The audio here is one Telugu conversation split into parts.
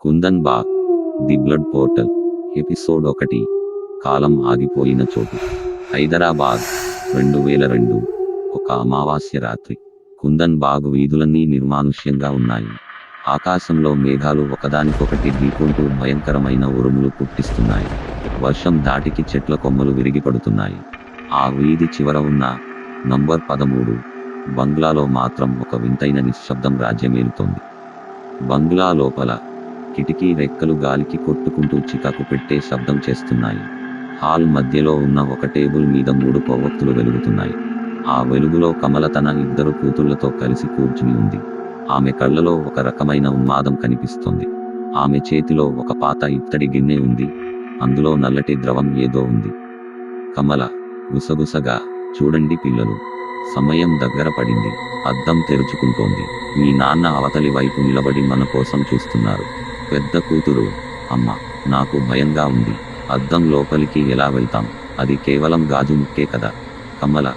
Kundan Bagh the blood portal episode 1 కాలం ఆగిపోయిన చోటు హైదరాబాద్ 2002 ఒక అమావాస్య రాత్రి కుందన్ బాగ్ వీధులన్నీ నిర్మానుష్యంగా ఉన్నాయి. ఆకాశంలో మేఘాలు ఒకదానికొకటి ఢీకొంటూ భయంకరమైన ఉరుములు పుట్టిస్తున్నాయి. వర్షం ధాటికి చెట్ల కొమ్మలు విరిగిపడుతున్నాయి. ఆ వీధి చివర ఉన్న నంబర్ 13 బంగ్లాలో మాత్రం ఒక వింతైన నిశ్శబ్దం రాజ్యమేలుతోంది. బంగ్లా లోపల కిటికీ రెక్కలు గాలికి కొట్టుకుంటూ చికాకు పెట్టే శబ్దం చేస్తున్నాయి. హాల్ మధ్యలో ఉన్న ఒక టేబుల్ మీద 3 కొవ్వొత్తులు వెలుగుతున్నాయి. ఆ వెలుగులో కమల తన 2 కూతుళ్లతో కలిసి కూర్చుని ఉంది. ఆమె కళ్ళలో ఒక రకమైన ఉన్మాదం కనిపిస్తోంది. ఆమె చేతిలో ఒక పాత ఇత్తడి గిన్నె ఉంది. అందులో నల్లటి ద్రవం ఏదో ఉంది. కమల గుసగుసగా, చూడండి పిల్లలు, సమయం దగ్గర పడింది. అద్దం తెరుచుకుంటోంది. మీ నాన్న అవతలి వైపు నిలబడి మన కోసం చూస్తున్నారు. పెద్ద కూతురు, అమ్మ, నాకు భయంగా ఉంది. అద్దం లోపలికి ఎలా వెళ్తాం? అది కేవలం గాజు ముక్కే కదా. కమల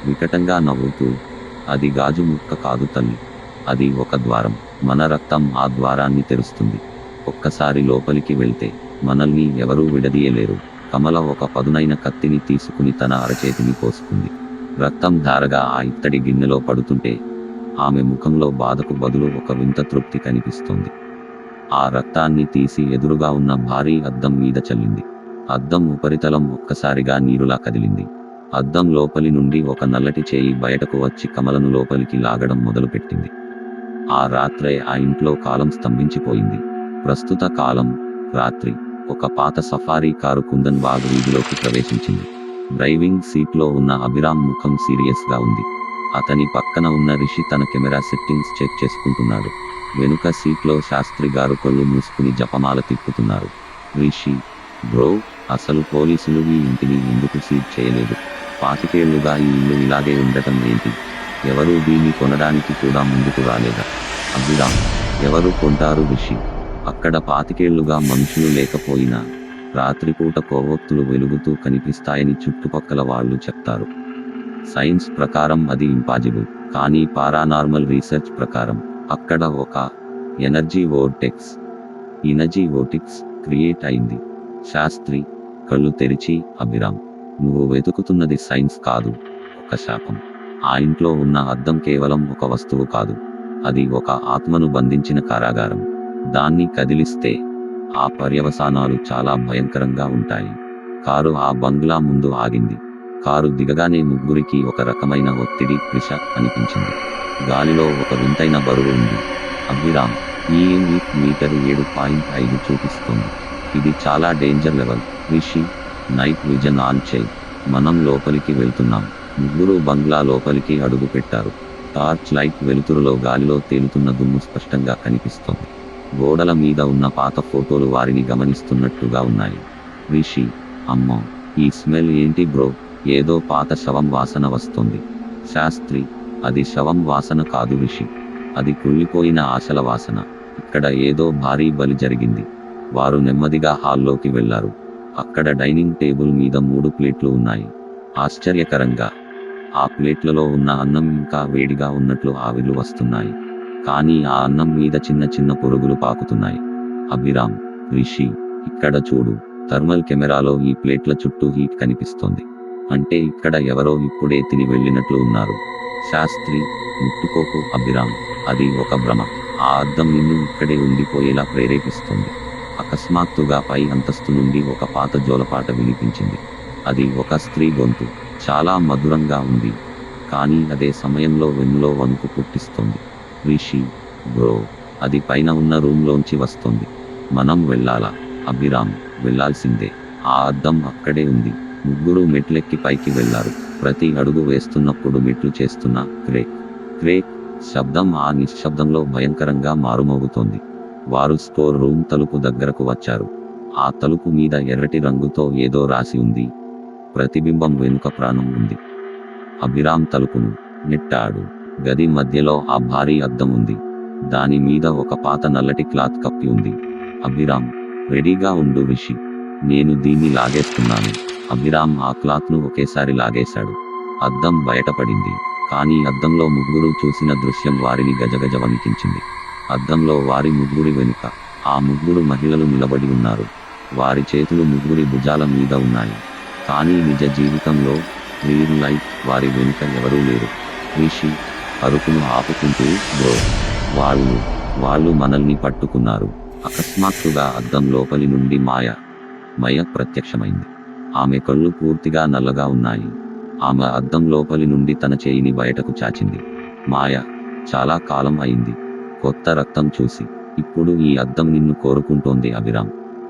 వికటంగా నవ్వుతూ, అది గాజు ముక్క కాదు తల్లి, అది ఒక ద్వారం. మన రక్తం ఆ ద్వారాన్ని తెరుస్తుంది. ఒక్కసారి లోపలికి వెళ్తే మనల్ని ఎవరూ విడదీయలేరు. కమల ఒక పదునైన కత్తిని తీసుకుని తన అరచేతిని కోసుకుంది. రక్తం ధారగా ఆ ఇత్తడి గిన్నెలో పడుతుంటే ఆమె ముఖంలో బాధకు బదులు ఒక వింత తృప్తి కనిపిస్తోంది. ఆ రక్తాన్ని తీసి ఎదురుగా ఉన్న భారీ అద్దం మీద చల్లింది. అద్దం ఉపరితలం ఒక్కసారిగా నీరులా కదిలింది. అద్దం లోపలి నుండి ఒక నల్లటి చేయి బయటకు వచ్చి కమలను లోపలికి లాగడం మొదలుపెట్టింది. ఆ రాత్రే ఆ ఇంట్లో కాలం స్తంభించిపోయింది. ప్రస్తుత కాలం రాత్రి. ఒక పాత సఫారీ కారు కుందన్ బాగ్ వీధిలోకి ప్రవేశించింది. డ్రైవింగ్ సీట్లో ఉన్న అభిరామ్ ముఖం సీరియస్గా ఉంది. అతని పక్కన ఉన్న రిషి తన కెమెరా సెట్టింగ్స్ చెక్ చేసుకుంటున్నాడు. వెనుక సీట్లో శాస్త్రి గారు కళ్ళు మూసుకుని జపమాల తిప్పుతున్నారు. రిషి, బ్రో, అసలు పోలీసులు ఈ ఇంటిని ఎందుకు సీజ్ చేయలేదు? 25 ఏళ్లుగా ఈ ఇల్లు ఇలాగే ఉండటం ఏంటి? ఎవరూ దీన్ని కొనడానికి కూడా ముందుకు రాలేదా? అభిరామ్, ఎవరు కొంటారు రిషి? అక్కడ 25 ఏళ్లుగా మనుషులు లేకపోయినా రాత్రిపూట కొవ్వొత్తులు వెలుగుతూ కనిపిస్తాయని చుట్టుపక్కల వాళ్ళు చెప్తారు. సైన్స్ ప్రకారం అది ఇంపాసిబుల్. కానీ పారానార్మల్ రీసెర్చ్ ప్రకారం అక్కడ ఒక ఎనర్జీ వోర్టెక్స్ క్రియేట్ అయింది. శాస్త్రి కళ్ళు తెరిచి, అభిరామ్, నువ్వు వెతుకుతున్నది సైన్స్ కాదు, ఒక శాపం. ఆ ఇంట్లో ఉన్న అద్దం కేవలం ఒక వస్తువు కాదు, అది ఒక ఆత్మను బంధించిన కారాగారం. దాన్ని కదిలిస్తే ఆ పర్యవసానాలు చాలా భయంకరంగా ఉంటాయి. కారు ఆ బంగ్లా ముందు ఆగింది. కారు దిగగానే ముగ్గురికి ఒక రకమైన ఒత్తిడి, ప్రెషర్ అనిపించింది. గాలిలో ఒక వింతైన బరువు ఉంది. అభిరామ్, ఈఎంఎఫ్ మీటర్ 7.5 చూపిస్తోంది. ఇది చాలా danger level. Rishi, night vision on చేయి, మనం లోపలికి వెళ్తున్నాం. ముగ్గురు బంగ్లా లోపలికి అడుగు పెట్టారు. టార్చ్ లైట్ వెలుతురులో గాలిలో తేలుతున్న దుమ్ము స్పష్టంగా కనిపిస్తోంది. గోడల మీద ఉన్న పాత ఫోటోలు వారిని గమనిస్తున్నట్టుగా ఉన్నాయి. రిషి, అమ్మో, ఈ స్మెల్ ఏంటి బ్రో? ఏదో పాత శవం వాసన వస్తోంది. శాస్త్రి, అది శవం వాసన కాదు రిషి, అది కుళ్ళిపోయిన ఆశల వాసన. ఇక్కడ ఏదో భారీ బలి జరిగింది. వారు నెమ్మదిగా హాల్లోకి వెళ్లారు. అక్కడ డైనింగ్ టేబుల్ మీద 3 ప్లేట్లు ఉన్నాయి. ఆశ్చర్యకరంగా ఆ ప్లేట్లలో ఉన్న అన్నం ఇంకా వేడిగా ఉన్నట్లు ఆవిర్లు వస్తున్నాయి. కానీ ఆ అన్నం మీద చిన్న చిన్న పురుగులు పాకుతున్నాయి. అభిరామ్, రిషి, ఇక్కడ చూడు, థర్మల్ కెమెరాలో ఈ ప్లేట్ల చుట్టూ హీట్ కనిపిస్తోంది. అంటే ఇక్కడ ఎవరో ఇప్పుడే తిని వెళ్ళినట్లు ఉన్నారు. శాస్త్రి, ముట్టుకోకు అభిరామ్, అది ఒక భ్రమ. ఆ అద్దం నిన్ను ఇక్కడే ఉండిపోయేలా ప్రేరేపిస్తోంది. అకస్మాత్తుగా పై అంతస్తు నుండి ఒక పాత జోలపాట వినిపించింది. అది ఒక స్త్రీ గొంతు. చాలా మధురంగా ఉంది, కానీ అదే సమయంలో వెన్నులో వణుకు పుట్టిస్తోంది. రిషి, బ్రో, అది పైన ఉన్న రూమ్లోంచి వస్తోంది. మనం వెళ్ళాలా? అభిరామ్, వెళ్ళాల్సిందే. ఆ అద్దం అక్కడే ఉంది. ముగ్గురు మెట్లెక్కి పైకి వెళ్లారు. ప్రతి అడుగు వేస్తున్నప్పుడు మెట్లు చేస్తున్న క్రేక్ క్రేక్ శబ్దం ఆ నిశ్శబ్దంలో భయంకరంగా మారుమోగుతోంది. వారు స్టోర్ రూమ్ తలుపు దగ్గరకు వచ్చారు. ఆ తలుపు మీద ఎర్రటి రంగుతో ఏదో రాసి ఉంది. ప్రతిబింబం వెనుక ప్రాణం ఉంది. అభిరామ్ తలుపును నెట్టాడు. గది మధ్యలో ఆ భారీ అద్దం ఉంది. దాని మీద ఒక పాత నల్లటి క్లాత్ కప్పి ఉంది. అభిరామ్, రెడీగా ఉండు రిషి, నేను దీన్ని లాగేస్తున్నాను. అభిరామ్ ఆ క్లాత్ను ఒకేసారి లాగేశాడు. అద్దం బయటపడింది. కానీ అద్దంలో ముగ్గురు చూసిన దృశ్యం వారిని గజగజ వణికించింది. అద్దంలో వారి ముగ్గురి వెనుక ఆ ముగ్గురు మహిళలు నిలబడి ఉన్నారు. వారి చేతులు ముగ్గురి భుజాల మీద ఉన్నాయి. కానీ నిజ జీవితంలో రియల్ లైఫ్ వారి వెనుక ఎవరూ లేరు. రిషి అరుపును ఆపుకుంటూ బ్రో వాళ్ళు మనల్ని పట్టుకున్నారు. అకస్మాత్తుగా అద్దం లోపలి నుండి మయ ప్రత్యక్షమైంది. ఆమె కళ్ళు పూర్తిగా నల్లగా ఉన్నాయి. ఆమె అద్దం లోపలి నుండి తన చేయిని బయటకు చాచింది. మాయ, చాలా కాలం అయింది. కొత్త రక్తం చూసి. ఇప్పుడు ఈ అద్దం నిన్ను కోరుకుంటోంది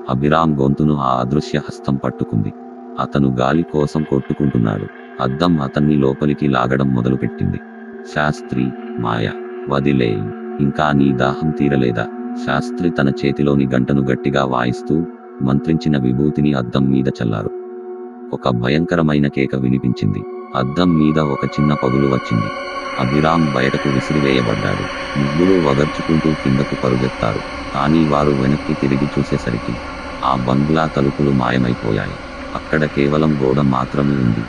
అభిరామ్ గొంతును ఆ అదృశ్య హస్తం పట్టుకుంది. అతను గాలి కోసం కొట్టుకుంటున్నాడు. అద్దం అతన్ని లోపలికి లాగడం మొదలుపెట్టింది. శాస్త్రి, మాయ, వదిలేయ్, ఇంకా నీ దాహం తీరలేదా? శాస్త్రి తన చేతిలోని గంటను గట్టిగా వాయిస్తూ మంత్రించిన విభూతిని అద్దం మీద చల్లారు. ఒక భయంకరమైన కేక వినిపించింది. అద్దం మీద ఒక చిన్న పగులు వచ్చింది. అభిరామ్ బయటకు విసిరివేయబడ్డాడు. ముగ్గురు వగర్చుకుంటూ కిందకు పరుగెత్తారు. కానీ వారు వెనక్కి తిరిగి చూసేసరికి ఆ బంగ్లా తలుపులు మాయమైపోయాయి. అక్కడ కేవలం గోడ మాత్రమే ఉంది.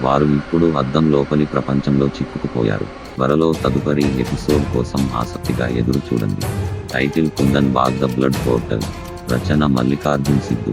వారు ఇప్పుడు అద్దం లోపలి ప్రపంచంలో చిక్కుకుపోయారు. త్వరలో తదుపరి ఎపిసోడ్ కోసం ఆసక్తిగా ఎదురు చూడండి. Title Kundan Bagh the blood portal. రచన మల్లికార్జున్ సిద్ధు.